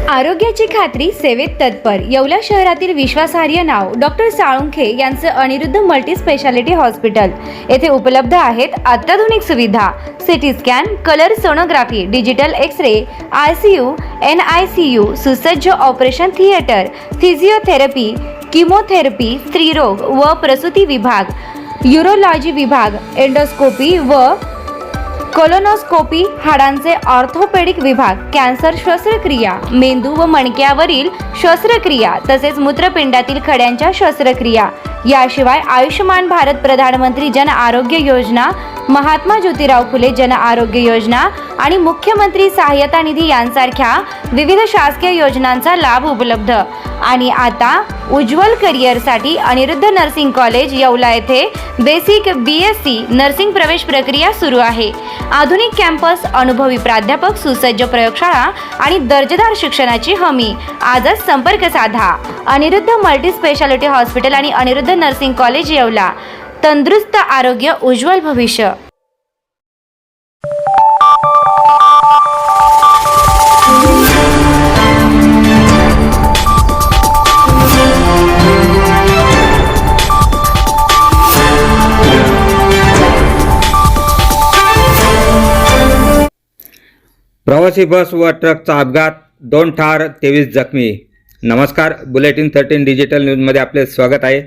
आरोग्याची खात्री सेवेत तत्पर येवला शहरातील विश्वासार्ह नाव डॉक्टर साळुंखे यांचं अनिरुद्ध मल्टी स्पेशालिटी हॉस्पिटल येथे उपलब्ध आहेत अत्याधुनिक सुविधा CT scan, colour sonography, digital x-ray, ICU, NICU, सुसज्ज ऑपरेशन थिएटर, फिजिओथेरपी, किमोथेरपी, स्त्रीरोग व प्रसूती विभाग, यूरोलॉजी विभाग, एंडोस्कोपी व कोलोनोस्कोपी, हाडांचे ऑर्थोपेडिक विभाग, कॅन्सर शस्त्रक्रिया, मेंदू व मणक्यावरील शस्त्रक्रिया तसेच मूत्रपिंडातील खड्यांच्या शस्त्रक्रिया, याशिवाय आयुष्यमान भारत प्रधानमंत्री जन आरोग्य योजना, महात्मा ज्योतिराव फुले जन आरोग्य योजना आणि मुख्यमंत्री सहायता निधी यांसारख्या विविध शासकीय योजनांचा लाभ उपलब्ध। आणि आता उज्ज्वल करिअरसाठी अनिरुद्ध नर्सिंग कॉलेज येवला येथे बेसिक BSc नर्सिंग प्रवेश प्रक्रिया सुरू आहे। आधुनिक कॅम्पस, अनुभवी प्राध्यापक, सुसज्ज प्रयोगशाळा आणि दर्जेदार शिक्षणाची हमी। आजच संपर्क साधा। अनिरुद्ध मल्टी स्पेशालिटी हॉस्पिटल आणि अनिरुद्ध नर्सिंग कॉलेज येवला। तंदुरुस्त आरोग्य, उज्ज्वल भविष्य। प्रवासी बस व ट्रकचा अपघात, 2 ठार 23 जखमी। नमस्कार, बुलेटिन 13 डिजिटल न्यूजमध्ये आपले स्वागत आहे।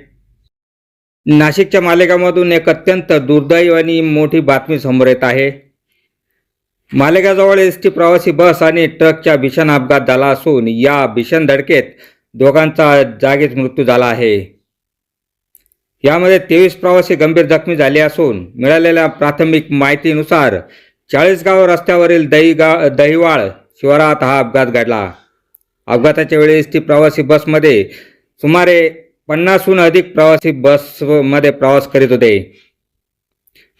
नाशिकच्या मालेगावमधून एक अत्यंत दुर्दैवी आणि मोठी बातमी समोर येत आहे। मालेगावजवळ ST प्रवासी बस आणि ट्रकचा भीषण अपघात झाला असून या भीषण धडकेत दोघांचा जागीच मृत्यू झाला आहे। यामध्ये 23 प्रवासी गंभीर जखमी झाले असून मिळालेल्या प्राथमिक माहितीनुसार चाळीसगाव रस्त्यावरील दहिवाळ शिवारात हा अपघात घडला। अपघाताच्या वेळी ST प्रवासी बसमध्ये सुमारे 50हून अधिक प्रवासी बसमध्ये प्रवास करीत होते।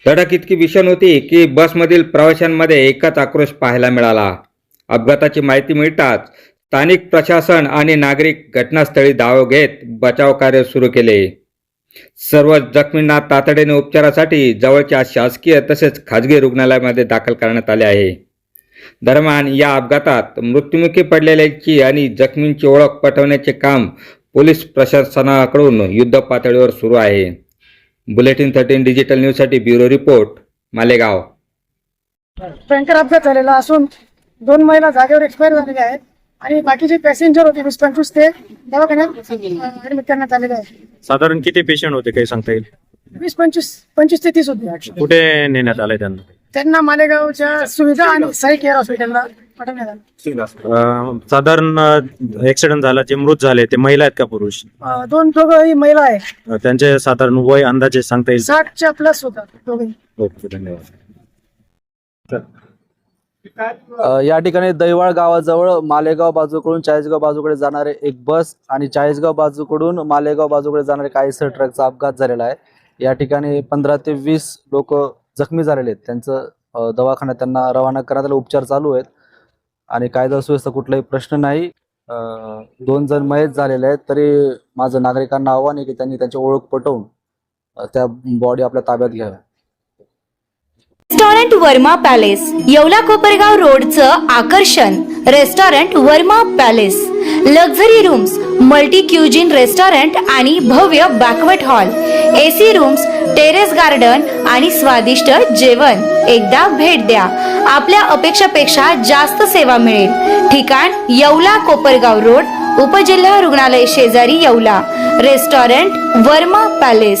धडक इतकी भीषण होती की बसमधील प्रवाशांमध्ये एकच आक्रोश पाहायला मिळाला। अपघाताची माहिती मिळताच स्थानिक प्रशासन आणि नागरिक घटनास्थळी धाव घेत बचाव कार्य सुरू केले। सर्व जखमींना तातडीने उपचारासाठी जवळच्या शासकीय तसेच खाजगी रुग्णालयामध्ये दाखल करण्यात आले आहे। दरम्यान या अपघातात मृत्युमुखी पडलेल्यांची आणि जखमींची ओळख पटवण्याचे काम पोलीस प्रशासनाकडून युद्ध पातळीवर सुरू आहे। बुलेटिन 13 डिजिटल न्यूजसाठी ब्युरो रिपोर्ट, मालेगाव। टँकर अपघात झालेला असून 2 महिला जागेवर एक्सपायर झालेल्या आहेत आणि बाकीचे पॅसेंजर होते 20-25 ते दवाखान्यात ऍडमिट करण्यात आलेले आहे। साधारण किती पेशंट होते काही सांगता येईल? 25 ते 30 होते। कुठे नेण्यात आलंय त्यांना मालेगावच्या सुविधा आणि साई केअर हॉस्पिटलला पाठवण्यात आलं। साधारण ऍक्सिडेंट झाला, जे मृत झाले ते महिला आहेत का पुरुष? दोघंही महिला आहे। त्यांचे साधारण वय अंदाजे सांगता येईल? 60च्या प्लस होता दोघे। ओके, धन्यवाद। या ठिकाणी दहिवाळ गावाजवळ मालेगाव बाजूकडून चाळीसगाव बाजूकडे जाणारे एक बस आणि चाळीसगाव बाजूकडून मालेगाव बाजूकडे जाणारे काहीसर ट्रकचा अपघात झालेला आहे। या ठिकाणी 15 ते 20 लोक जखमी झालेले आहेत। त्यांचं दवाखान्यात त्यांना रवाना करण्यात आलं, उपचार चालू आहेत आणि कायदा सुव्यवस्था कुठलाही प्रश्न नाही। 2 जण मयत झालेले आहेत। तरी माझं नागरिकांना आव्हान आहे की त्यांनी त्यांची ओळख पटवून त्या बॉडी आपल्या ताब्यात घ्याव्या। रेस्टॉरंट वर्मा पॅलेस, येवला कोपरगाव रोडचं आकर्षण। Restaurant Verma palace, luxury rooms, multi cuisine restaurant आणि भव्य banquet hall, AC rooms, terrace garden आणि स्वादिष्ट जेवण। एकदा भेट द्या, आपल्या अपेक्षापेक्षा जास्त सेवा मिळेल। ठिकाण येवला कोपरगाव रोड, उपजिल्हा रुग्णालय शेजारी येवला। Restaurant Verma palace.